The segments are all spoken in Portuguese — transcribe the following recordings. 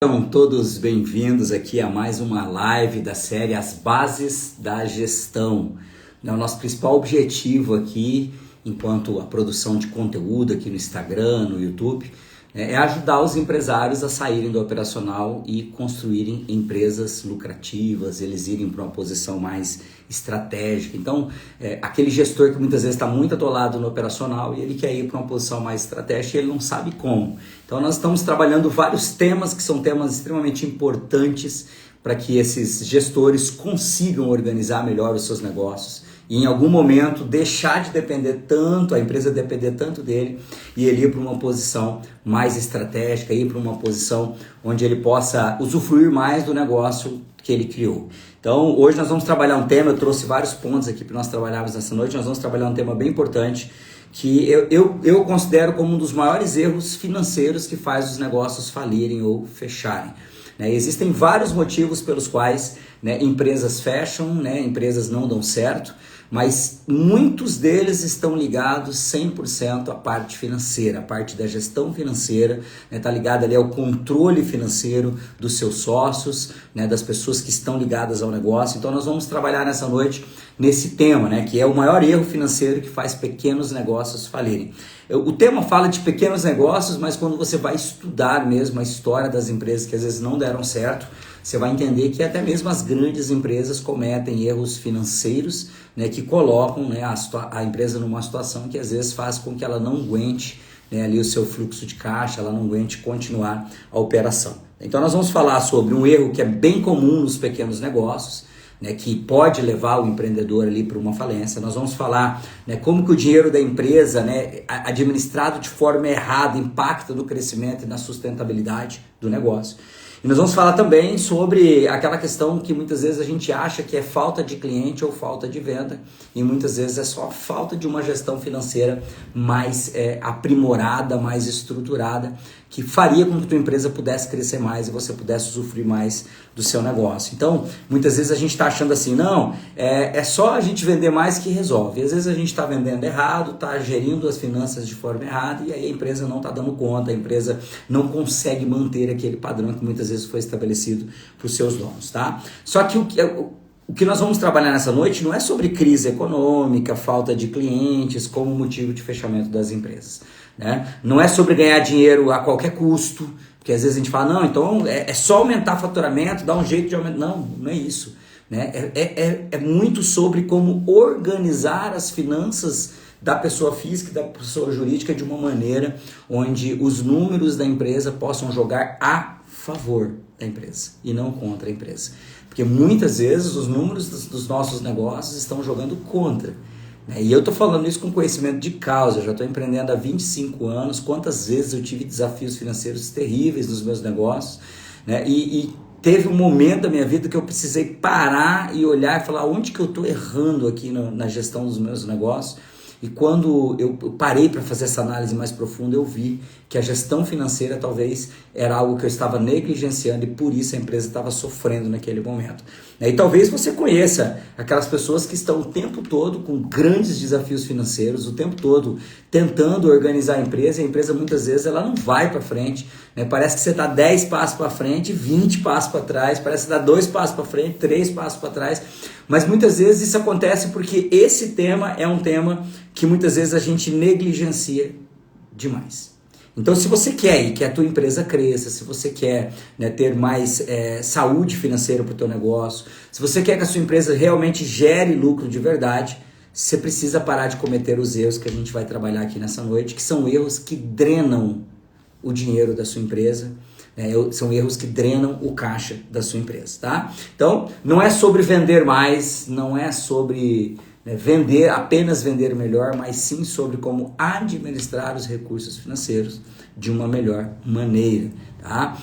Sejam todos bem-vindos aqui a mais uma live da série As Bases da Gestão. O nosso principal objetivo aqui, enquanto a produção de conteúdo aqui no Instagram, no YouTube, é ajudar os empresários a saírem do operacional e construírem empresas lucrativas, eles irem para uma posição mais estratégica. Então, aquele gestor que muitas vezes está muito atolado no operacional e ele quer ir para uma posição mais estratégica e ele não sabe como. Então, nós estamos trabalhando vários temas que são temas extremamente importantes para que esses gestores consigam organizar melhor os seus negócios e em algum momento deixar de depender tanto, a empresa depender tanto dele e ele ir para uma posição mais estratégica, ir para uma posição onde ele possa usufruir mais do negócio que ele criou. Então, hoje nós vamos trabalhar um tema, eu trouxe vários pontos aqui para nós trabalharmos nessa noite, nós vamos trabalhar um tema bem importante que eu considero como um dos maiores erros financeiros que faz os negócios falirem ou fecharem. Existem vários motivos pelos quais empresas fecham, empresas não dão certo, mas muitos deles estão ligados 100% à parte financeira, a parte da gestão financeira, está ligada ali ao controle financeiro dos seus sócios, das pessoas que estão ligadas ao negócio. Então nós vamos trabalhar nessa noite nesse tema, que é o maior erro financeiro que faz pequenos negócios falirem. O tema fala de pequenos negócios, mas quando você vai estudar mesmo a história das empresas que às vezes não deram certo, você vai entender que até mesmo as grandes empresas cometem erros financeiros, que colocam a empresa numa situação que às vezes faz com que ela não aguente ali o seu fluxo de caixa, ela não aguente continuar a operação. Então nós vamos falar sobre um erro que é bem comum nos pequenos negócios, que pode levar o empreendedor ali para uma falência. Nós vamos falar como que o dinheiro da empresa, administrado de forma errada, impacta no crescimento e na sustentabilidade do negócio. E nós vamos falar também sobre aquela questão que muitas vezes a gente acha que é falta de cliente ou falta de venda, e muitas vezes é só falta de uma gestão financeira mais aprimorada, mais estruturada, que faria com que a tua empresa pudesse crescer mais e você pudesse usufruir mais do seu negócio. Então, muitas vezes a gente está achando assim, não, é só a gente vender mais que resolve. E às vezes a gente está vendendo errado, está gerindo as finanças de forma errada e aí a empresa não está dando conta, a empresa não consegue manter aquele padrão que muitas vezes foi estabelecido para os seus donos, tá? Só que o que nós vamos trabalhar nessa noite não é sobre crise econômica, falta de clientes como motivo de fechamento das empresas. Não é sobre ganhar dinheiro a qualquer custo, porque às vezes a gente fala, não, então é só aumentar faturamento, dar um jeito de aumentar. Não é isso. É muito sobre como organizar as finanças da pessoa física e da pessoa jurídica de uma maneira onde os números da empresa possam jogar a favor da empresa e não contra a empresa. Porque muitas vezes os números dos nossos negócios estão jogando contra. E eu estou falando isso com conhecimento de causa, eu já estou empreendendo há 25 anos, quantas vezes eu tive desafios financeiros terríveis nos meus negócios, e teve um momento da minha vida que eu precisei parar e olhar e falar onde que eu estou errando aqui na gestão dos meus negócios. E quando eu parei para fazer essa análise mais profunda, eu vi que a gestão financeira talvez era algo que eu estava negligenciando e por isso a empresa estava sofrendo naquele momento. E talvez você conheça aquelas pessoas que estão o tempo todo com grandes desafios financeiros, o tempo todo tentando organizar a empresa, e a empresa muitas vezes ela não vai para frente. Parece que você dá 10 passos para frente, 20 passos para trás, parece que dá 2 passos para frente, 3 passos para trás, mas muitas vezes isso acontece porque esse tema é um tema que muitas vezes a gente negligencia demais. Então, se você quer e que a tua empresa cresça, se você quer ter mais saúde financeira para o teu negócio, se você quer que a sua empresa realmente gere lucro de verdade, você precisa parar de cometer os erros que a gente vai trabalhar aqui nessa noite, que são erros que drenam o dinheiro da sua empresa, são erros que drenam o caixa da sua empresa, tá? Então, não é sobre vender mais, não é sobre apenas vender melhor, mas sim sobre como administrar os recursos financeiros de uma melhor maneira, tá?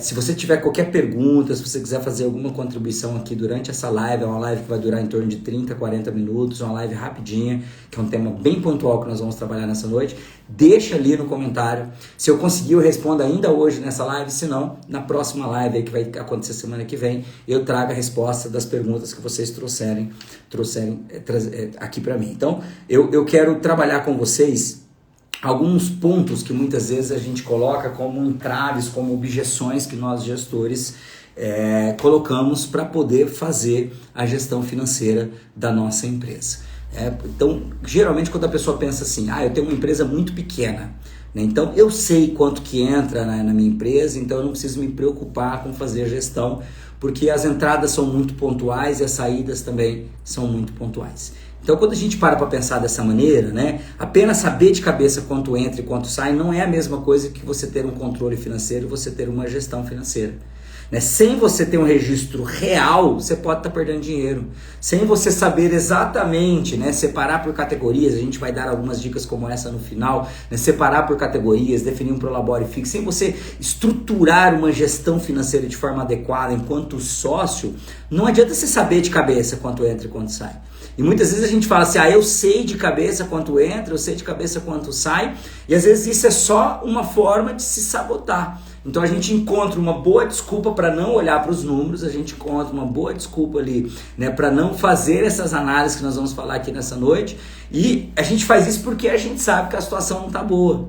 Se você tiver qualquer pergunta, se você quiser fazer alguma contribuição aqui durante essa live, é uma live que vai durar em torno de 30, 40 minutos, uma live rapidinha, que é um tema bem pontual que nós vamos trabalhar nessa noite, deixa ali no comentário. Se eu conseguir, eu respondo ainda hoje nessa live, se não, na próxima live aí que vai acontecer semana que vem, eu trago a resposta das perguntas que vocês trouxerem aqui para mim. Então, eu quero trabalhar com vocês alguns pontos que muitas vezes a gente coloca como entraves, como objeções que nós gestores colocamos para poder fazer a gestão financeira da nossa empresa. Então, geralmente quando a pessoa pensa assim, eu tenho uma empresa muito pequena, né? Então eu sei quanto que entra na minha empresa, então eu não preciso me preocupar com fazer a gestão, porque as entradas são muito pontuais e as saídas também são muito pontuais. Então, quando a gente para pensar dessa maneira, né, apenas saber de cabeça quanto entra e quanto sai não é a mesma coisa que você ter um controle financeiro e você ter uma gestão financeira. Né? Sem você ter um registro real, você pode estar perdendo dinheiro. Sem você saber exatamente, né, separar por categorias, a gente vai dar algumas dicas como essa no final, né, separar por categorias, definir um prolabore fixo, sem você estruturar uma gestão financeira de forma adequada enquanto sócio, não adianta você saber de cabeça quanto entra e quanto sai. E muitas vezes a gente fala assim, eu sei de cabeça quanto entra, eu sei de cabeça quanto sai, e às vezes isso é só uma forma de se sabotar. Então a gente encontra uma boa desculpa para não olhar para os números, a gente encontra uma boa desculpa ali, né, para não fazer essas análises que nós vamos falar aqui nessa noite, e a gente faz isso porque a gente sabe que a situação não está boa.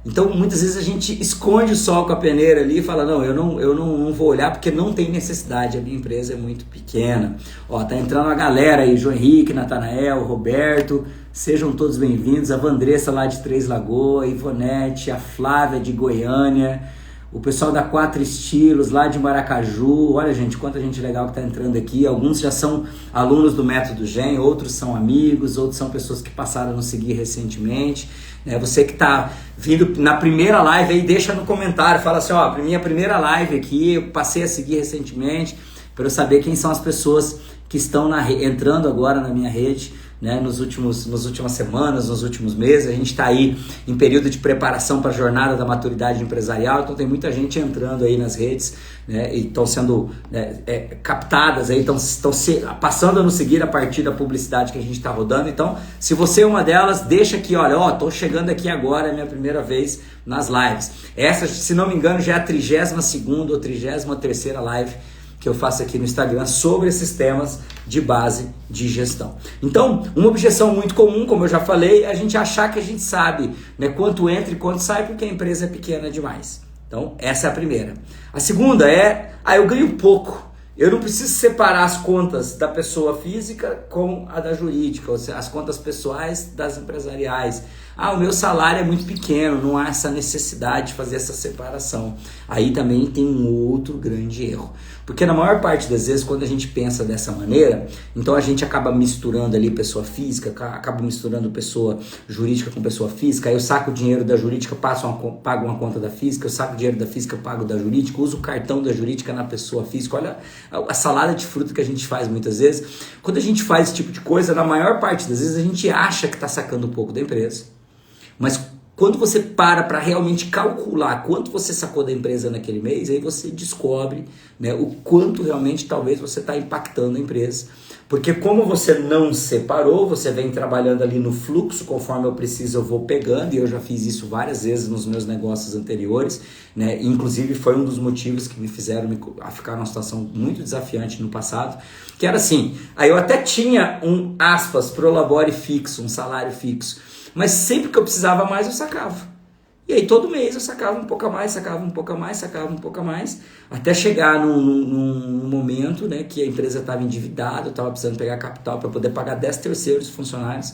Então muitas vezes a gente esconde o sol com a peneira ali e fala, não, eu não vou olhar porque não tem necessidade, a minha empresa é muito pequena. Ó, tá entrando a galera aí, João Henrique, Natanael, Roberto, sejam todos bem-vindos, a Vandressa lá de Três Lagoas, a Ivonete, a Flávia de Goiânia, o pessoal da Quatro Estilos lá de Maracaju. Olha, gente, quanta gente legal que tá entrando aqui. Alguns já são alunos do Método GEM, outros são amigos, outros são pessoas que passaram a nos seguir recentemente. Você que está vindo na primeira live aí, deixa no comentário, fala assim, minha primeira live aqui, eu passei a seguir recentemente, para eu saber quem são as pessoas que estão entrando agora na minha rede, né, nas últimas semanas, nos últimos meses. A gente está aí em período de preparação para a jornada da maturidade empresarial, então tem muita gente entrando aí nas redes, né, e estão sendo captadas, estão passando a nos seguir a partir da publicidade que a gente está rodando. Então, se você é uma delas, deixa aqui, estou chegando aqui agora, é minha primeira vez nas lives. Essa, se não me engano, já é a 32ª ou 33ª live que eu faço aqui no Instagram sobre esses temas de base de gestão. Então, uma objeção muito comum, como eu já falei, é a gente achar que a gente sabe, né, quanto entra e quanto sai porque a empresa é pequena demais. Então, essa é a primeira. A segunda é, eu ganho pouco. Eu não preciso separar as contas da pessoa física com a da jurídica, ou seja, as contas pessoais das empresariais. O meu salário é muito pequeno, não há essa necessidade de fazer essa separação. Aí também tem um outro grande erro. Porque na maior parte das vezes, quando a gente pensa dessa maneira, então a gente acaba misturando ali pessoa física, acaba misturando pessoa jurídica com pessoa física, aí eu saco o dinheiro da jurídica, pago uma conta da física, eu saco o dinheiro da física, pago da jurídica, uso o cartão da jurídica na pessoa física. Olha a salada de fruta que a gente faz muitas vezes. Quando a gente faz esse tipo de coisa, na maior parte das vezes a gente acha que está sacando um pouco da empresa. Mas quando você para realmente calcular quanto você sacou da empresa naquele mês, aí você descobre, né, o quanto realmente talvez você está impactando a empresa. Porque como você não separou, você vem trabalhando ali no fluxo, conforme eu preciso eu vou pegando, e eu já fiz isso várias vezes nos meus negócios anteriores, né? Inclusive foi um dos motivos que me fizeram ficar numa situação muito desafiante no passado, que era assim, aí eu até tinha um, prolabore fixo, um salário fixo, mas sempre que eu precisava mais, eu sacava. E aí todo mês eu sacava um pouco a mais, sacava um pouco a mais, sacava um pouco a mais, até chegar num momento, né, que a empresa estava endividada, eu estava precisando pegar capital para poder pagar 10/3 dos funcionários,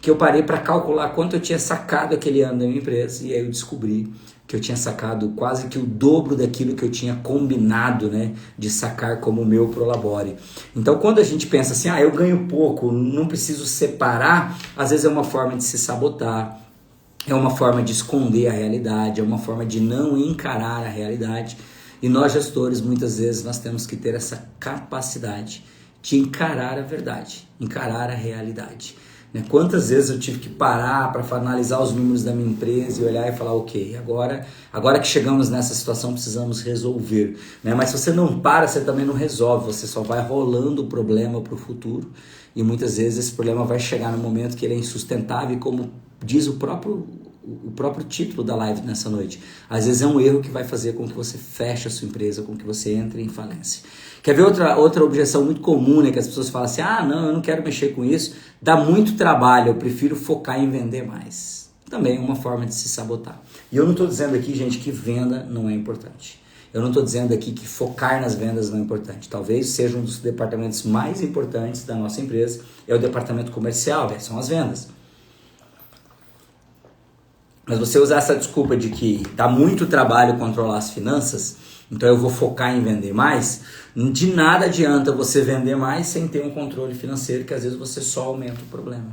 que eu parei para calcular quanto eu tinha sacado aquele ano da minha empresa, e aí eu descobri que eu tinha sacado quase que o dobro daquilo que eu tinha combinado, né, de sacar como meu prolabore. Então quando a gente pensa assim, eu ganho pouco, não preciso separar, às vezes é uma forma de se sabotar, é uma forma de esconder a realidade, é uma forma de não encarar a realidade. E nós gestores, muitas vezes, nós temos que ter essa capacidade de encarar a verdade, encarar a realidade. Quantas vezes eu tive que parar para analisar os números da minha empresa e olhar e falar, ok, agora que chegamos nessa situação precisamos resolver. Mas se você não para, você também não resolve, você só vai rolando o problema para o futuro. E muitas vezes esse problema vai chegar no momento que ele é insustentável, e como diz o próprio título da live nessa noite, às vezes é um erro que vai fazer com que você feche a sua empresa, com que você entre em falência. Quer ver outra objeção muito comum, né, que as pessoas falam assim, não, eu não quero mexer com isso, dá muito trabalho, eu prefiro focar em vender mais. também é uma forma de se sabotar. E eu não estou dizendo aqui, gente, que venda não é importante. Eu não estou dizendo aqui que focar nas vendas não é importante. Talvez seja um dos departamentos mais importantes da nossa empresa, é o departamento comercial, são as vendas. Mas você usar essa desculpa de que dá muito trabalho controlar as finanças, então eu vou focar em vender mais, de nada adianta você vender mais sem ter um controle financeiro, que às vezes você só aumenta o problema.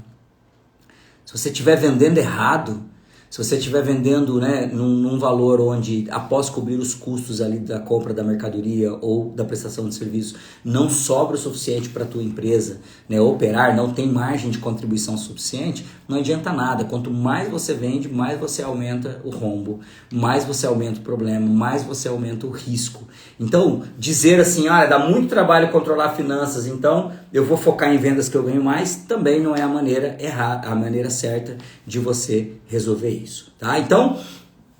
Se você estiver vendendo errado, se você estiver vendendo, né, num valor onde, após cobrir os custos ali da compra da mercadoria ou da prestação de serviço, não sobra o suficiente para a tua empresa, né, operar, não tem margem de contribuição suficiente, não adianta nada. Quanto mais você vende, mais você aumenta o rombo, mais você aumenta o problema, mais você aumenta o risco. Então, dizer assim, dá muito trabalho controlar finanças, então eu vou focar em vendas que eu ganho mais, também não é a maneira errada, a maneira certa de você resolver isso, tá? Então,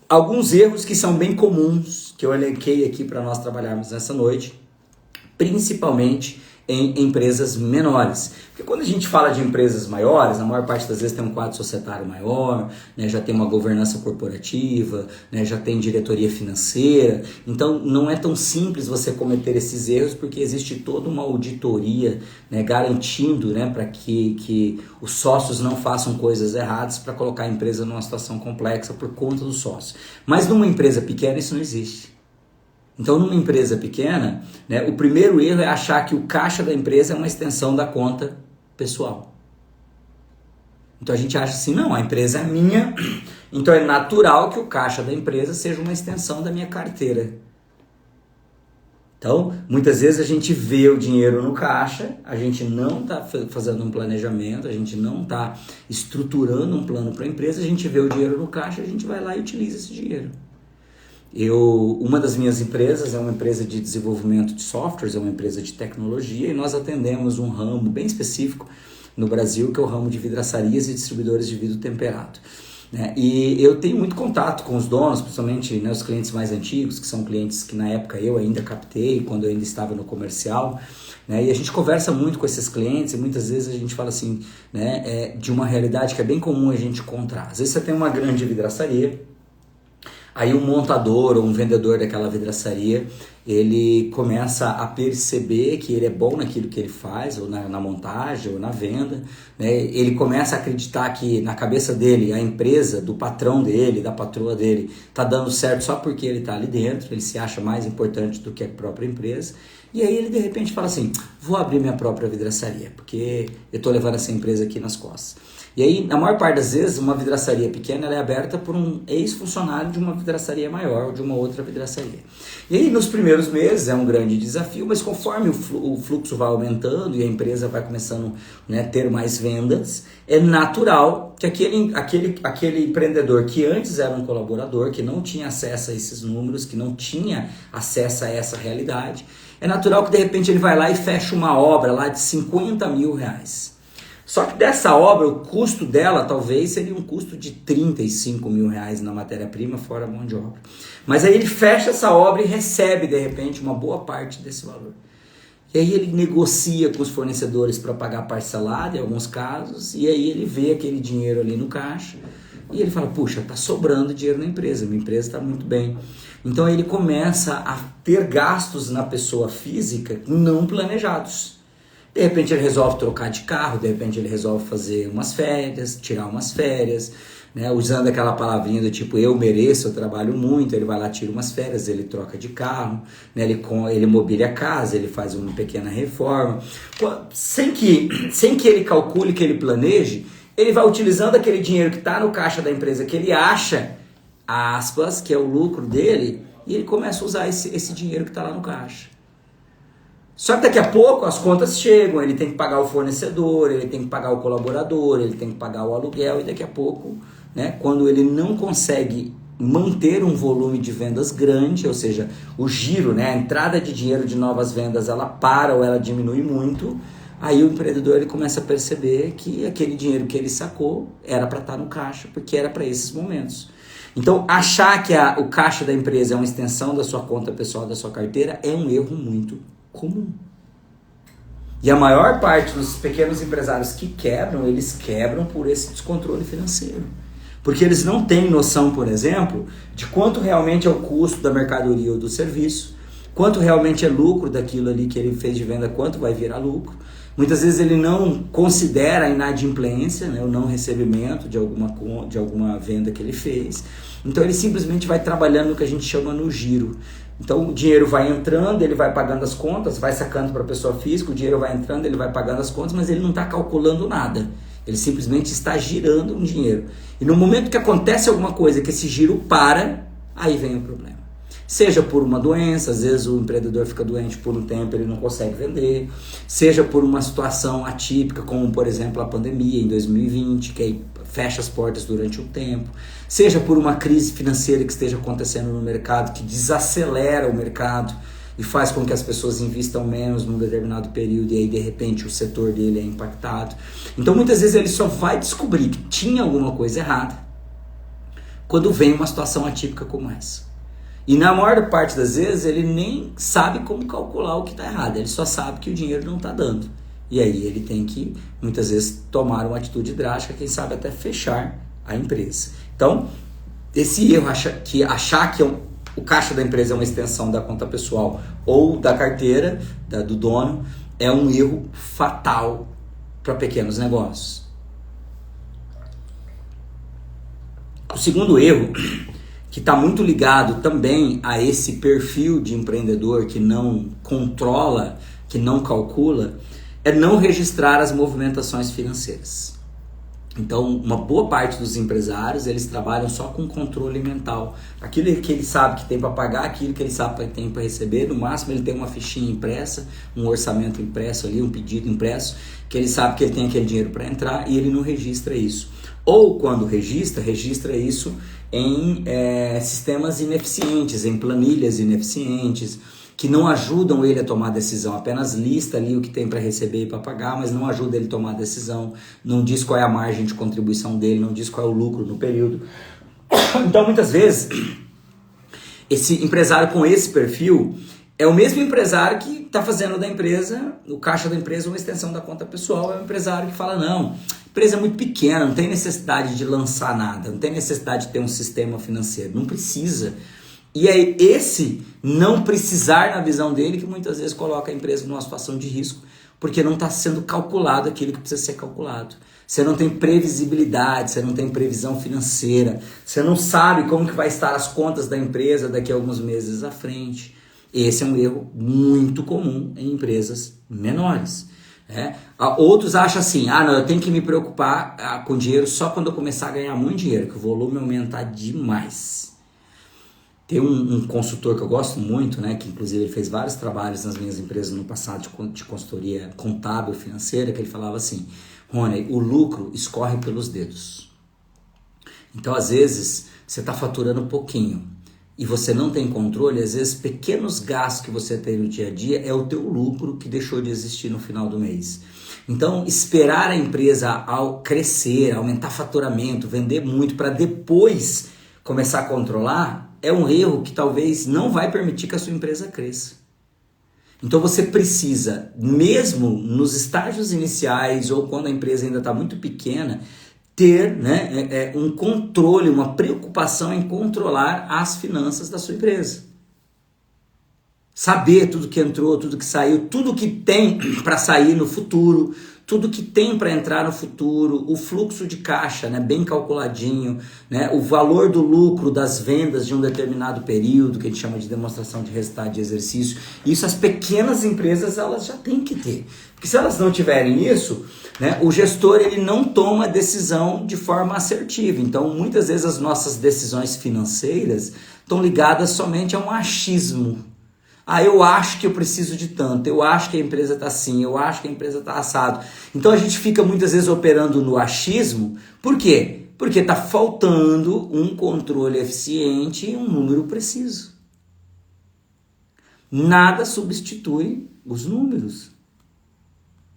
alguns erros que são bem comuns, que eu elenquei aqui para nós trabalharmos nessa noite, principalmente em empresas menores. Porque quando a gente fala de empresas maiores, na maior parte das vezes tem um quadro societário maior, né, já tem uma governança corporativa, né, já tem diretoria financeira. Então não é tão simples você cometer esses erros, porque existe toda uma auditoria, né, garantindo, né, para que os sócios não façam coisas erradas para colocar a empresa numa situação complexa por conta do sócio. Mas numa empresa pequena isso não existe. Então, numa empresa pequena, né, o primeiro erro é achar que o caixa da empresa é uma extensão da conta pessoal. Então, a gente acha assim, não, a empresa é minha, então é natural que o caixa da empresa seja uma extensão da minha carteira. Então, muitas vezes a gente vê o dinheiro no caixa, a gente não está fazendo um planejamento, a gente não está estruturando um plano para a empresa, a gente vê o dinheiro no caixa, a gente vai lá e utiliza esse dinheiro. Uma das minhas empresas é uma empresa de desenvolvimento de softwares, é uma empresa de tecnologia, e nós atendemos um ramo bem específico no Brasil, que é o ramo de vidraçarias e distribuidores de vidro temperado. Né? E eu tenho muito contato com os donos, principalmente, né, os clientes mais antigos, que são clientes que na época eu ainda captei, quando eu ainda estava no comercial, né? E a gente conversa muito com esses clientes e muitas vezes a gente fala assim, né, de uma realidade que é bem comum a gente encontrar. Às vezes você tem uma grande vidraçaria, aí um montador ou um vendedor daquela vidraçaria, ele começa a perceber que ele é bom naquilo que ele faz, ou na montagem, ou na venda, né? Ele começa a acreditar que na cabeça dele, a empresa, do patrão dele, da patroa dele, está dando certo só porque ele está ali dentro, ele se acha mais importante do que a própria empresa. E aí ele de repente fala assim, vou abrir minha própria vidraçaria, porque eu estou levando essa empresa aqui nas costas. E aí, na maior parte das vezes, uma vidraçaria pequena ela é aberta por um ex-funcionário de uma vidraçaria maior ou de uma outra vidraçaria. E aí, nos primeiros meses, é um grande desafio, mas conforme o fluxo vai aumentando e a empresa vai começando, né, ter mais vendas, é natural que aquele empreendedor que antes era um colaborador, que não tinha acesso a esses números, que não tinha acesso a essa realidade, é natural que de repente ele vai lá e fecha uma obra lá de 50 mil reais. Só que dessa obra, o custo dela talvez seria um custo de 35 mil reais na matéria-prima, fora a mão de obra. Mas aí ele fecha essa obra e recebe, de repente, uma boa parte desse valor. E aí ele negocia com os fornecedores para pagar parcelado, em alguns casos, e aí ele vê aquele dinheiro ali no caixa, e ele fala, puxa, está sobrando dinheiro na empresa, minha empresa está muito bem. Então aí ele começa a ter gastos na pessoa física não planejados. De repente ele resolve trocar de carro, de repente ele resolve fazer umas férias, tirar umas férias, né? Usando aquela palavrinha do tipo, eu mereço, eu trabalho muito, ele vai lá, tira umas férias, ele troca de carro, né? Ele mobília a casa, ele faz uma pequena reforma. Sem que ele calcule, que ele planeje, ele vai utilizando aquele dinheiro que está no caixa da empresa, que ele acha, aspas, que é o lucro dele, e ele começa a usar esse dinheiro que está lá no caixa. Só que daqui a pouco as contas chegam, ele tem que pagar o fornecedor, ele tem que pagar o colaborador, ele tem que pagar o aluguel, e daqui a pouco, né, quando ele não consegue manter um volume de vendas grande, ou seja, o giro, né, a entrada de dinheiro de novas vendas, ela para ou ela diminui muito, aí o empreendedor ele começa a perceber que aquele dinheiro que ele sacou era para estar no caixa, porque era para esses momentos. Então, achar que o caixa da empresa é uma extensão da sua conta pessoal, da sua carteira, é um erro muito comum. E a maior parte dos pequenos empresários que quebram, eles quebram por esse descontrole financeiro. Porque eles não têm noção, por exemplo, de quanto realmente é o custo da mercadoria ou do serviço, quanto realmente é lucro daquilo ali que ele fez de venda, quanto vai virar lucro. Muitas vezes ele não considera a inadimplência, né, o não recebimento de alguma venda que ele fez. Então ele simplesmente vai trabalhando no que a gente chama no giro. Então o dinheiro vai entrando, ele vai pagando as contas, vai sacando para a pessoa física, o dinheiro vai entrando, ele vai pagando as contas, mas ele não está calculando nada. Ele simplesmente está girando um dinheiro. E no momento que acontece alguma coisa, que esse giro para, aí vem o problema. Seja por uma doença, às vezes o empreendedor fica doente por um tempo, ele não consegue vender. Seja por uma situação atípica, como por exemplo a pandemia em 2020, que aí fecha as portas durante um tempo. Seja por uma crise financeira que esteja acontecendo no mercado, que desacelera o mercado e faz com que as pessoas investam menos num determinado período e aí de repente o setor dele é impactado. Então muitas vezes ele só vai descobrir que tinha alguma coisa errada quando vem uma situação atípica como essa. E na maior parte das vezes ele nem sabe como calcular o que está errado, ele só sabe que o dinheiro não está dando. E aí ele tem que, muitas vezes, tomar uma atitude drástica, quem sabe até fechar a empresa. Então, esse erro, achar que o caixa da empresa é uma extensão da conta pessoal ou da carteira do dono, é um erro fatal para pequenos negócios. O segundo erro, que está muito ligado também a esse perfil de empreendedor que não controla, que não calcula, é não registrar as movimentações financeiras. Então, uma boa parte dos empresários, eles trabalham só com controle mental. Aquilo que ele sabe que tem para pagar, aquilo que ele sabe que tem para receber, no máximo ele tem uma fichinha impressa, um orçamento impresso ali, um pedido impresso, que ele sabe que ele tem aquele dinheiro para entrar e ele não registra isso. Ou quando registra isso em sistemas ineficientes, em planilhas ineficientes, que não ajudam ele a tomar decisão, apenas lista ali o que tem para receber e para pagar, mas não ajuda ele a tomar decisão, não diz qual é a margem de contribuição dele, não diz qual é o lucro no período. Então, muitas vezes, esse empresário com esse perfil é o mesmo empresário que está fazendo da empresa, o caixa da empresa, uma extensão da conta pessoal. É um empresário que fala, não, a empresa é muito pequena, não tem necessidade de lançar nada, não tem necessidade de ter um sistema financeiro, não precisa. E é esse não precisar na visão dele que muitas vezes coloca a empresa numa situação de risco, porque não está sendo calculado aquilo que precisa ser calculado. Você não tem previsibilidade, você não tem previsão financeira, você não sabe como que vai estar as contas da empresa daqui a alguns meses à frente. Esse é um erro muito comum em empresas menores. Outros acham assim, não, eu tenho que me preocupar com dinheiro só quando eu começar a ganhar muito dinheiro, que o volume aumentar demais. Tem um consultor que eu gosto muito, né, que inclusive ele fez vários trabalhos nas minhas empresas no passado de consultoria contábil financeira, que ele falava assim, Rony, o lucro escorre pelos dedos. Então, às vezes, você está faturando um pouquinho e você não tem controle, às vezes pequenos gastos que você tem no dia a dia é o teu lucro que deixou de existir no final do mês. Então, esperar a empresa ao crescer, aumentar faturamento, vender muito para depois começar a controlar, é um erro que talvez não vai permitir que a sua empresa cresça. Então você precisa, mesmo nos estágios iniciais ou quando a empresa ainda está muito pequena, ter um controle, uma preocupação em controlar as finanças da sua empresa. Saber tudo que entrou, tudo que saiu, tudo que tem para sair no futuro, tudo que tem para entrar no futuro, o fluxo de caixa, bem calculadinho, o valor do lucro das vendas de um determinado período, que a gente chama de demonstração de resultado de exercício. Isso as pequenas empresas elas já têm que ter. Porque se elas não tiverem isso, o gestor ele não toma decisão de forma assertiva. Então, muitas vezes as nossas decisões financeiras estão ligadas somente a um achismo. Eu acho que eu preciso de tanto, eu acho que a empresa está assim, eu acho que a empresa está assado. Então a gente fica muitas vezes operando no achismo. Por quê? Porque está faltando um controle eficiente e um número preciso. Nada substitui os números.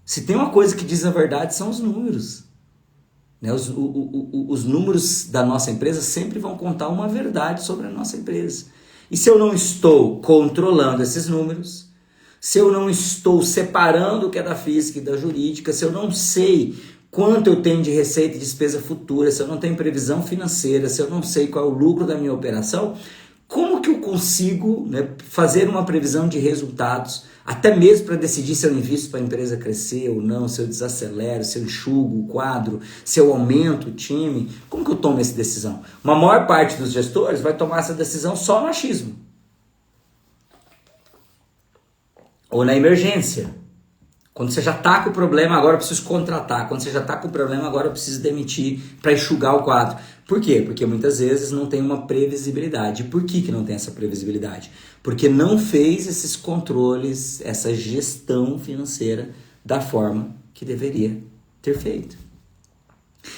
Se tem uma coisa que diz a verdade, são os números. Os números da nossa empresa sempre vão contar uma verdade sobre a nossa empresa. E se eu não estou controlando esses números, se eu não estou separando o que é da física e da jurídica, se eu não sei quanto eu tenho de receita e despesa futura, se eu não tenho previsão financeira, se eu não sei qual é o lucro da minha operação, como que eu consigo, né, fazer uma previsão de resultados, até mesmo para decidir se eu invisto para a empresa crescer ou não, se eu desacelero, se eu enxugo o quadro, se eu aumento o time? Como que eu tomo essa decisão? Uma maior parte dos gestores vai tomar essa decisão só no achismo. Ou na emergência. Quando você já está com o problema, agora eu preciso contratar. Quando você já está com o problema, agora eu preciso demitir para enxugar o quadro. Por quê? Porque muitas vezes não tem uma previsibilidade. Por que não tem essa previsibilidade? Porque não fez esses controles, essa gestão financeira da forma que deveria ter feito.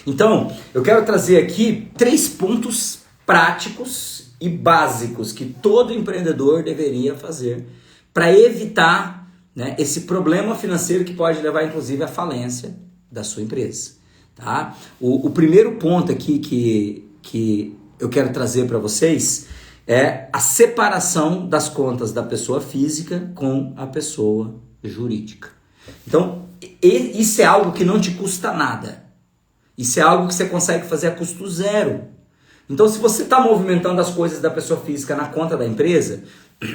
Então, eu quero trazer aqui 3 pontos práticos e básicos que todo empreendedor deveria fazer para evitar, né, esse problema financeiro que pode levar, inclusive, à falência da sua empresa. Tá? O primeiro ponto aqui que eu quero trazer para vocês é a separação das contas da pessoa física com a pessoa jurídica. Então, isso é algo que não te custa nada. Isso é algo que você consegue fazer a custo zero. Então, se você está movimentando as coisas da pessoa física na conta da empresa,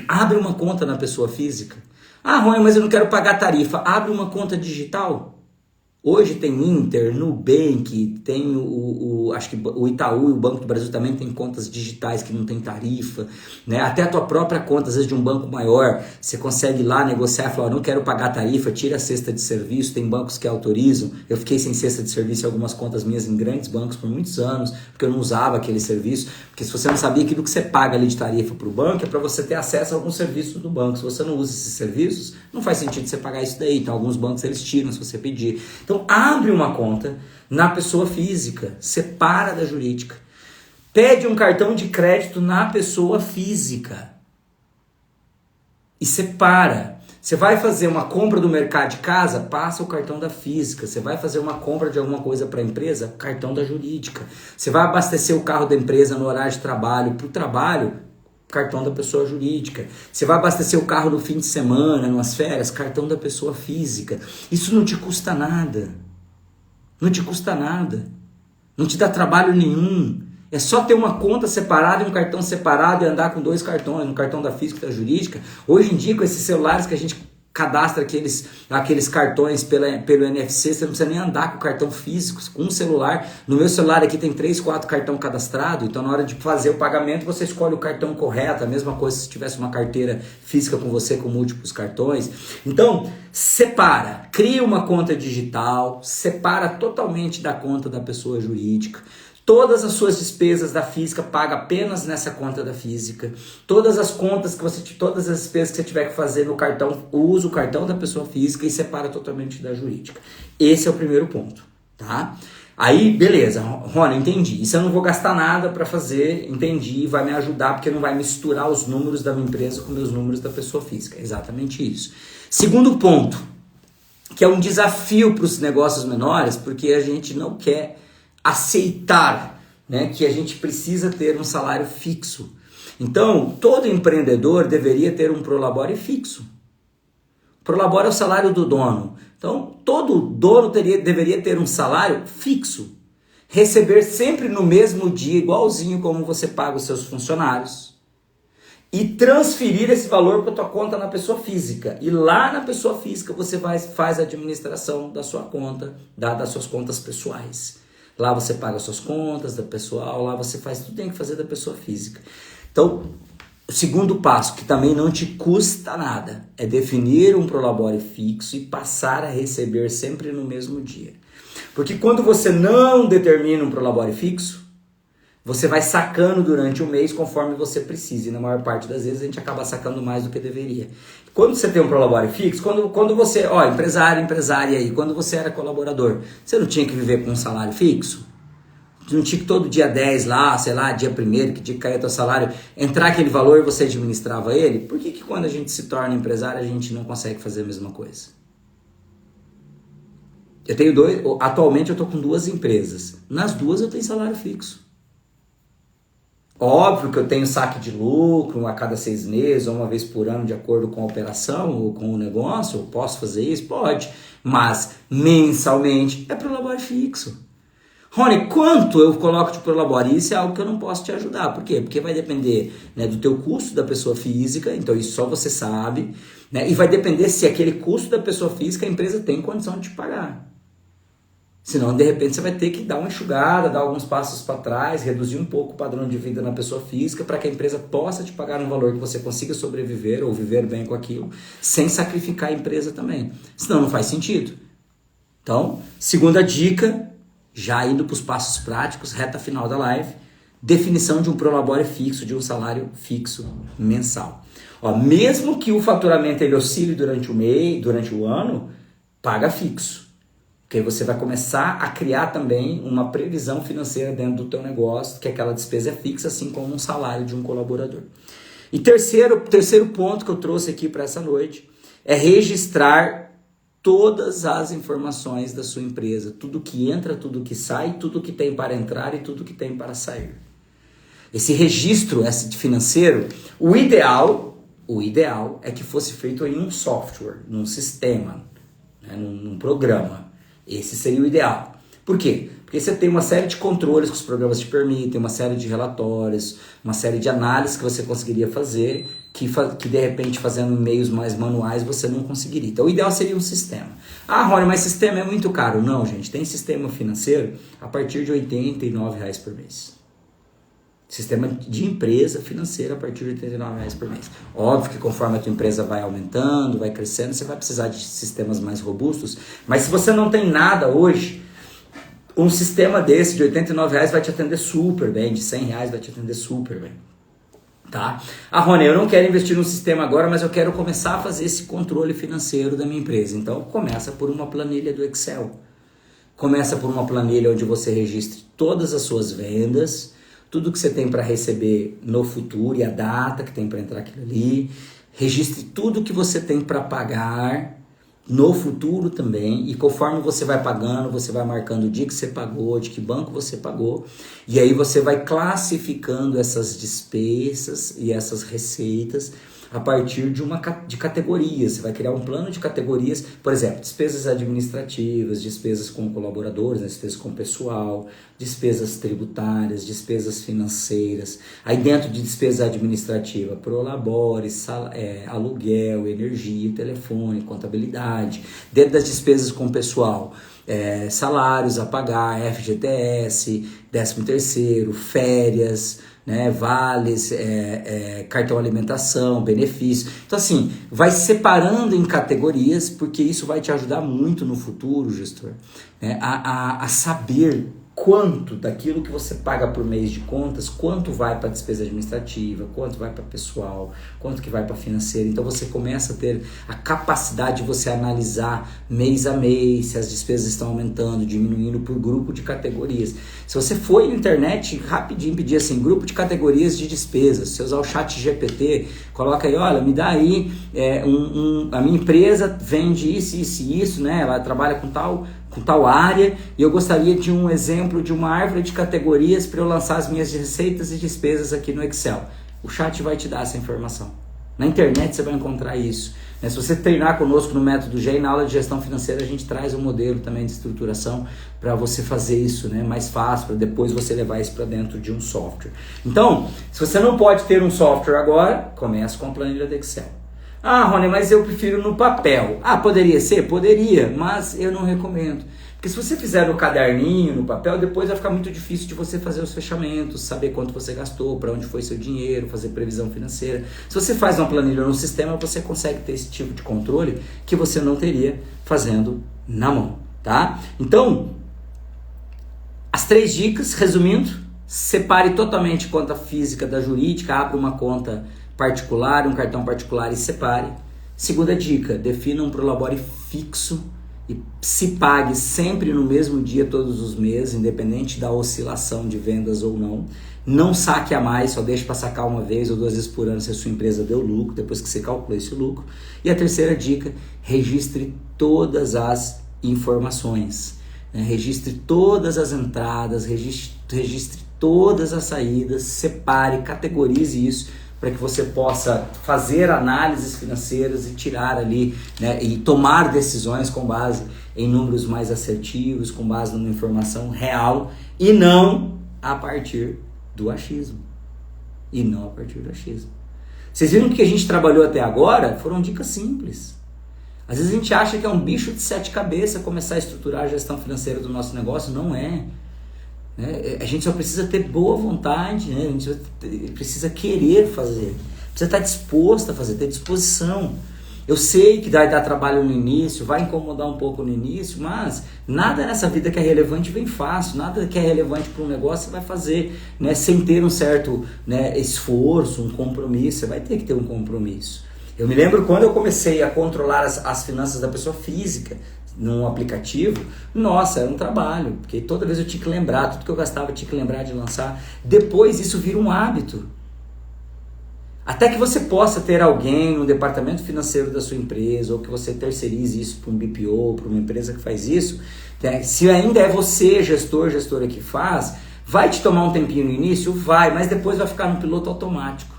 abre uma conta na pessoa física. Ah, Rony, mas eu não quero pagar tarifa. Abre uma conta digital. Hoje tem Inter, Nubank, tem acho que o Itaú e o Banco do Brasil também tem contas digitais que não tem tarifa, né? Até a tua própria conta, às vezes de um banco maior, você consegue ir lá negociar e falar, não quero pagar tarifa, tira a cesta de serviço, tem bancos que autorizam. Eu fiquei sem cesta de serviço em algumas contas minhas em grandes bancos por muitos anos, porque eu não usava aquele serviço, porque se você não sabia aquilo que você paga ali de tarifa para o banco, é para você ter acesso a alguns serviços do banco. Se você não usa esses serviços, não faz sentido você pagar isso daí. Então alguns bancos eles tiram se você pedir. Então abre uma conta na pessoa física, separa da jurídica. Pede um cartão de crédito na pessoa física e separa. Você vai fazer uma compra do mercado de casa, passa o cartão da física. Você vai fazer uma compra de alguma coisa para a empresa, cartão da jurídica. Você vai abastecer o carro da empresa no horário de trabalho, para o trabalho, cartão da pessoa jurídica. Você vai abastecer o carro no fim de semana, nas férias, cartão da pessoa física. Isso não te custa nada. Não te custa nada. Não te dá trabalho nenhum. É só ter uma conta separada e um cartão separado e andar com 2 cartões, um cartão da física e da jurídica. Hoje em dia, com esses celulares que a gente cadastra aqueles cartões pelo NFC, você não precisa nem andar com o cartão físico, com um celular. No meu celular aqui tem 3, 4 cartões cadastrados, então na hora de fazer o pagamento você escolhe o cartão correto, a mesma coisa se tivesse uma carteira física com você com múltiplos cartões. Então, separa, cria uma conta digital, separa totalmente da conta da pessoa jurídica. Todas as suas despesas da física paga apenas nessa conta da física. Todas as contas todas as despesas que você tiver que fazer no cartão, usa o cartão da pessoa física e separa totalmente da jurídica. Esse é o primeiro ponto, tá? Aí, beleza, Rony, entendi. Isso eu não vou gastar nada para fazer, entendi, vai me ajudar porque não vai misturar os números da minha empresa com os números da pessoa física. Exatamente isso. Segundo ponto, que é um desafio para os negócios menores, porque a gente não quer aceitar, né, que a gente precisa ter um salário fixo. Então, todo empreendedor deveria ter um prolabore fixo. Prolabore é o salário do dono. Então, todo dono deveria ter um salário fixo. Receber sempre no mesmo dia, igualzinho como você paga os seus funcionários. E transferir esse valor para a tua conta na pessoa física. E lá na pessoa física você faz a administração da sua conta, das suas contas pessoais. Lá você paga as suas contas da pessoal, lá você faz tudo que tem que fazer da pessoa física. Então, o segundo passo, que também não te custa nada, é definir um prolabore fixo e passar a receber sempre no mesmo dia. Porque quando você não determina um prolabore fixo, você vai sacando durante o mês conforme você precisa. E na maior parte das vezes a gente acaba sacando mais do que deveria. Quando você tem um prolabore fixo, quando você, empresária aí, quando você era colaborador, você não tinha que viver com um salário fixo? Não tinha que todo dia 10 lá, sei lá, dia 1º, que dia que caía teu salário, entrar aquele valor e você administrava ele? Por que quando a gente se torna empresário a gente não consegue fazer a mesma coisa? Atualmente eu estou com 2 empresas. Nas 2 eu tenho salário fixo. Óbvio que eu tenho saque de lucro a cada 6 meses ou uma vez por ano, de acordo com a operação ou com o negócio. Eu posso fazer isso? Pode. Mas mensalmente é prolabore fixo. Rony, quanto eu coloco de prolabore? Isso é algo que eu não posso te ajudar. Por quê? Porque vai depender, né, do teu custo da pessoa física, então isso só você sabe, né? E vai depender se aquele custo da pessoa física a empresa tem condição de te pagar. Senão, de repente, você vai ter que dar uma enxugada, dar alguns passos para trás, reduzir um pouco o padrão de vida na pessoa física para que a empresa possa te pagar um valor que você consiga sobreviver ou viver bem com aquilo, sem sacrificar a empresa também. Senão não faz sentido. Então, segunda dica, já indo para os passos práticos, reta final da live, definição de um prolabore fixo, de um salário fixo mensal. Ó, mesmo que o faturamento ele oscile durante o mês, durante o ano, paga fixo. Porque aí você vai começar a criar também uma previsão financeira dentro do teu negócio, que aquela despesa é fixa, assim como um salário de um colaborador. E terceiro ponto que eu trouxe aqui para essa noite é registrar todas as informações da sua empresa. Tudo que entra, tudo que sai, tudo que tem para entrar e tudo que tem para sair. Esse registro financeiro, o ideal é que fosse feito em um software, num sistema, né, num programa. Esse seria o ideal. Por quê? Porque você tem uma série de controles que os programas te permitem, uma série de relatórios, uma série de análises que você conseguiria fazer, que de repente fazendo meios mais manuais você não conseguiria. Então o ideal seria um sistema. Ah, Rony, mas sistema é muito caro. Não, gente, tem sistema financeiro a partir de R$ 89,00 por mês. Sistema de empresa financeira a partir de R$ 89,00 por mês. Óbvio que conforme a tua empresa vai aumentando, vai crescendo, você vai precisar de sistemas mais robustos. Mas se você não tem nada hoje, um sistema desse de R$ 89,00 vai te atender super bem, de R$ 100,00 vai te atender super bem. Tá? Ah, Rony, eu não quero investir num sistema agora, mas eu quero começar a fazer esse controle financeiro da minha empresa. Então começa por uma planilha do Excel. Começa por uma planilha onde você registre todas as suas vendas, tudo que você tem para receber no futuro e a data que tem para entrar aquilo ali. Registre tudo que você tem para pagar no futuro também. E conforme você vai pagando, você vai marcando o dia que você pagou, de que banco você pagou. E aí você vai classificando essas despesas e essas receitas a partir de categorias. Você vai criar um plano de categorias, por exemplo, despesas administrativas, despesas com colaboradores, despesas com pessoal, despesas tributárias, despesas financeiras. Aí dentro de despesa administrativa, prolabore, aluguel, energia, telefone, contabilidade. Dentro das despesas com pessoal, salários a pagar, FGTS, 13º, férias, né, vales, cartão alimentação, benefício. Então assim, vai separando em categorias, porque isso vai te ajudar muito no futuro, gestor, né, a saber quanto daquilo que você paga por mês de contas, quanto vai para despesa administrativa, quanto vai para pessoal, quanto que vai para financeiro. Então você começa a ter a capacidade de você analisar mês a mês se as despesas estão aumentando, diminuindo por grupo de categorias. Se você for na internet, rapidinho pedir assim, grupo de categorias de despesas, se você usar o chat GPT, coloca aí, olha, me dá aí, a minha empresa vende isso, né? Ela trabalha com tal área, e eu gostaria de um exemplo de uma árvore de categorias para eu lançar as minhas receitas e despesas aqui no Excel. O chat vai te dar essa informação. Na internet você vai encontrar isso. Se você treinar conosco no Método G, na aula de gestão financeira, a gente traz um modelo também de estruturação para você fazer isso, né, mais fácil, para depois você levar isso para dentro de um software. Então, se você não pode ter um software agora, comece com a planilha do Excel. Ah, Rony, mas eu prefiro no papel. Ah, poderia ser? Poderia, mas eu não recomendo. Porque se você fizer no caderninho, no papel, depois vai ficar muito difícil de você fazer os fechamentos, saber quanto você gastou, para onde foi seu dinheiro, fazer previsão financeira. Se você faz uma planilha no sistema, você consegue ter esse tipo de controle que você não teria fazendo na mão, tá? Então, as 3 dicas, resumindo, separe totalmente conta física da jurídica, abra uma conta particular, um cartão particular e separe. Segunda dica, defina um prolabore fixo e se pague sempre no mesmo dia todos os meses, independente da oscilação de vendas ou não. Não saque a mais, só deixe para sacar uma vez ou 2 vezes por ano se a sua empresa deu lucro, depois que você calculou esse lucro. E a terceira dica, registre todas as informações, né? Registre todas as entradas, registre todas as saídas, separe, categorize isso para que você possa fazer análises financeiras e tirar ali, né, e tomar decisões com base em números mais assertivos, com base numa informação real e não a partir do achismo. Vocês viram que a gente trabalhou até agora? Foram dicas simples. Às vezes a gente acha que é um bicho de 7 cabeças começar a estruturar a gestão financeira do nosso negócio. Não é. A gente só precisa ter boa vontade, né? A gente precisa querer fazer, precisa estar disposto a fazer, ter disposição. Eu sei que vai dar trabalho no início, vai incomodar um pouco no início, mas nada nessa vida que é relevante vem fácil, nada que é relevante para um negócio você vai fazer, né, sem ter um certo, né, esforço, um compromisso. Você vai ter que ter um compromisso. Eu me lembro quando eu comecei a controlar as finanças da pessoa física num aplicativo, nossa, era um trabalho, porque toda vez eu tinha que lembrar, tudo que eu gastava eu tinha que lembrar de lançar. Depois isso vira um hábito. Até que você possa ter alguém no departamento financeiro da sua empresa, ou que você terceirize isso para um BPO, para uma empresa que faz isso, né? Se ainda é você, gestora que faz, vai te tomar um tempinho no início? Vai, mas depois vai ficar no piloto automático.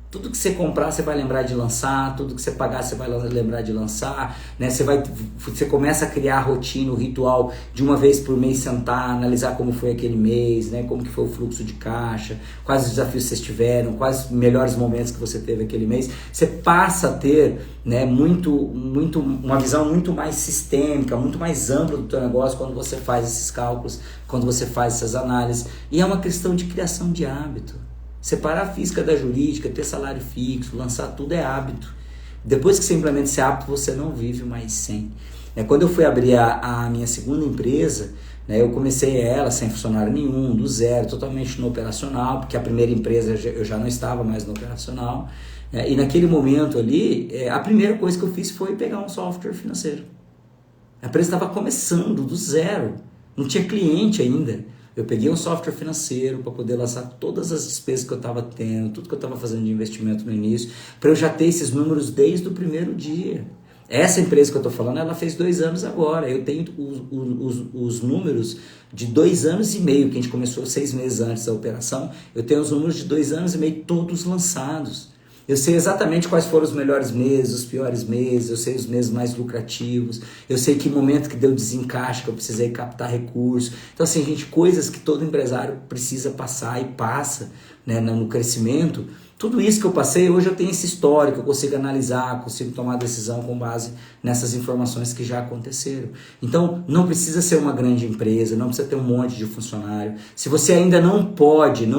Tudo que você comprar, você vai lembrar de lançar. Tudo que você pagar, você vai lembrar de lançar, né? Você começa a criar a rotina, o ritual de uma vez por mês sentar, analisar como foi aquele mês, né? Como que foi o fluxo de caixa, quais os desafios vocês tiveram, quais os melhores momentos que você teve aquele mês. Você passa a ter, né, uma visão muito mais sistêmica, muito mais ampla do teu negócio quando você faz esses cálculos, quando você faz essas análises. E é uma questão de criação de hábito. Separar a física da jurídica, ter salário fixo, lançar tudo é hábito. Depois que você implementa esse hábito, você não vive mais sem. Quando eu fui abrir a minha segunda empresa, né, eu comecei ela sem funcionário nenhum, do zero, totalmente no operacional, porque a primeira empresa eu já não estava mais no operacional. E naquele momento ali, a primeira coisa que eu fiz foi pegar um software financeiro. A empresa estava começando do zero, não tinha cliente ainda. Eu peguei um software financeiro para poder lançar todas as despesas que eu estava tendo, tudo que eu estava fazendo de investimento no início, para eu já ter esses números desde o primeiro dia. Essa empresa que eu estou falando, ela fez 2 anos agora. Eu tenho os números de 2 anos e meio, que a gente começou 6 meses antes da operação. Eu tenho os números de 2 anos e meio todos lançados. Eu sei exatamente quais foram os melhores meses, os piores meses, eu sei os meses mais lucrativos, eu sei que momento que deu desencaixe, que eu precisei captar recursos. Então, assim, gente, coisas que todo empresário precisa passar e passa, né, no crescimento. Tudo isso que eu passei, hoje eu tenho esse histórico, eu consigo analisar, consigo tomar decisão com base nessas informações que já aconteceram. Então, não precisa ser uma grande empresa, não precisa ter um monte de funcionário. Se você ainda não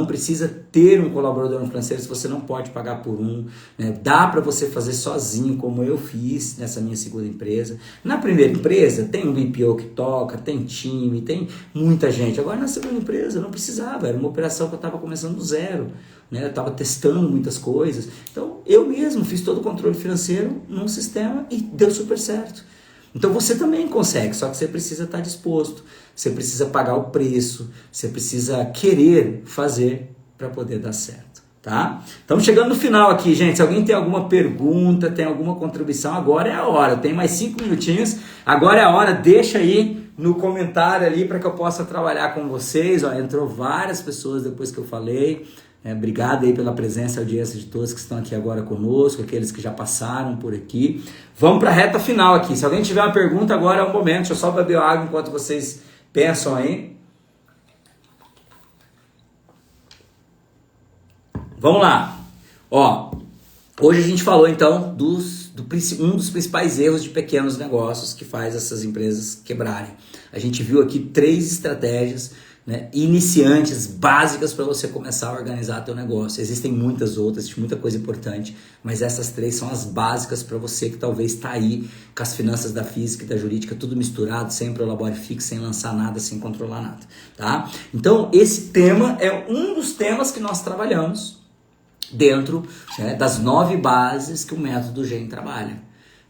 precisa ter um colaborador financeiro, se você não pode pagar por um, né, dá para você fazer sozinho, como eu fiz nessa minha segunda empresa. Na primeira empresa, tem um BPO que toca, tem time, tem muita gente. Agora, na segunda empresa, não precisava, era uma operação que eu estava começando do zero. Eu estava testando muitas coisas, então eu mesmo fiz todo o controle financeiro num sistema e deu super certo. Então você também consegue, só que você precisa estar disposto, você precisa pagar o preço, você precisa querer fazer para poder dar certo, tá? Estamos chegando no final aqui, gente. Se alguém tem alguma pergunta, tem alguma contribuição, agora é a hora. Tem mais 5 minutinhos, agora é a hora. Deixa aí no comentário ali para que eu possa trabalhar com vocês. Ó, entrou várias pessoas depois que eu falei. Obrigado aí pela presença e audiência de todos que estão aqui agora conosco, aqueles que já passaram por aqui. Vamos para a reta final aqui. Se alguém tiver uma pergunta, agora é o momento. Deixa eu só beber água enquanto vocês pensam aí. Vamos lá. Ó, hoje a gente falou então um dos principais erros de pequenos negócios que faz essas empresas quebrarem. A gente viu aqui 3 estratégias, né, iniciantes, básicas para você começar a organizar teu negócio. Existem muitas outras, existe muita coisa importante, mas essas 3 são as básicas para você que talvez está aí com as finanças da física e da jurídica tudo misturado, sem prolabore fixo, sem lançar nada, sem controlar nada, tá? Então esse tema é um dos temas que nós trabalhamos dentro, né, das 9 bases que o método GEM trabalha.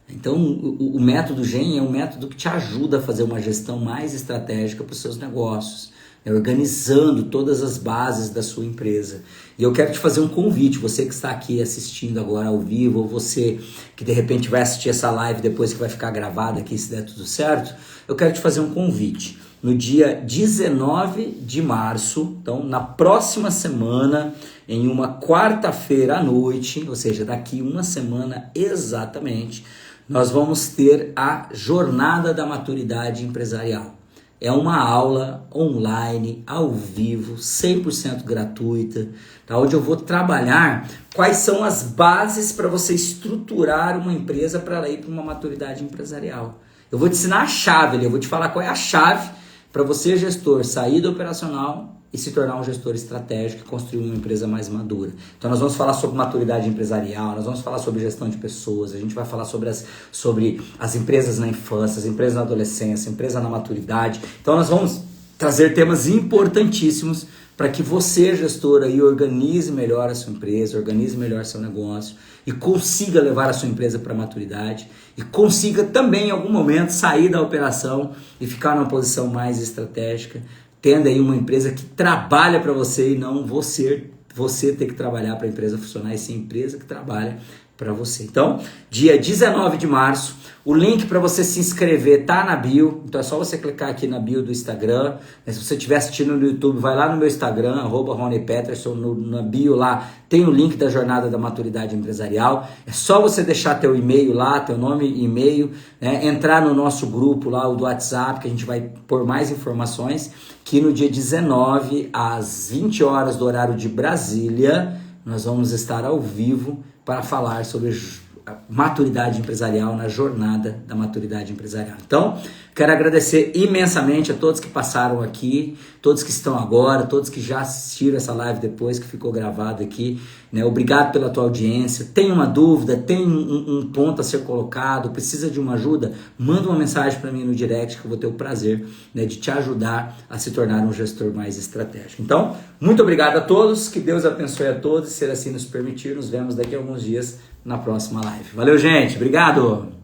Então o método GEM é um método que te ajuda a fazer uma gestão mais estratégica para os seus negócios, organizando todas as bases da sua empresa. E eu quero te fazer um convite, você que está aqui assistindo agora ao vivo, ou você que de repente vai assistir essa live depois que vai ficar gravada aqui, se der tudo certo, eu quero te fazer um convite. no dia 19 de março, então na próxima semana, em uma quarta-feira à noite, ou seja, daqui uma semana exatamente, nós vamos ter a Jornada da Maturidade Empresarial. É uma aula online, ao vivo, 100% gratuita, tá? Onde eu vou trabalhar quais são as bases para você estruturar uma empresa para ela ir para uma maturidade empresarial. Eu vou te ensinar a chave, eu vou te falar qual é a chave para você, gestor, sair do operacional e se tornar um gestor estratégico e construir uma empresa mais madura. Então nós vamos falar sobre maturidade empresarial, nós vamos falar sobre gestão de pessoas, a gente vai falar sobre as empresas na infância, as empresas na adolescência, empresa na maturidade. Então nós vamos trazer temas importantíssimos para que você, gestor, aí, organize melhor a sua empresa, organize melhor seu negócio e consiga levar a sua empresa para a maturidade e consiga também em algum momento sair da operação e ficar numa posição mais estratégica, tendo aí uma empresa que trabalha para você e não você ter que trabalhar para a empresa funcionar, e sim a empresa que trabalha para você. Então, dia 19 de março, o link para você se inscrever tá na bio, então é só você clicar aqui na bio do Instagram, né? Se você estiver assistindo no YouTube, vai lá no meu Instagram, @RonyPeterson, na bio lá tem o link da Jornada da Maturidade Empresarial, é só você deixar teu e-mail lá, teu nome e e-mail, né? Entrar no nosso grupo lá, o do WhatsApp, que a gente vai pôr mais informações, que no dia 19, às 20 horas do horário de Brasília, nós vamos estar ao vivo para falar sobre a maturidade empresarial na Jornada da Maturidade Empresarial. Então, quero agradecer imensamente a todos que passaram aqui, todos que estão agora, todos que já assistiram essa live depois, que ficou gravado aqui, né? Obrigado pela tua audiência. Tem uma dúvida, tem um ponto a ser colocado, precisa de uma ajuda? Manda uma mensagem para mim no direct que eu vou ter o prazer, né, de te ajudar a se tornar um gestor mais estratégico. Então, muito obrigado a todos, que Deus abençoe a todos, e se assim nos permitir, nos vemos daqui a alguns dias na próxima live. Valeu, gente, obrigado!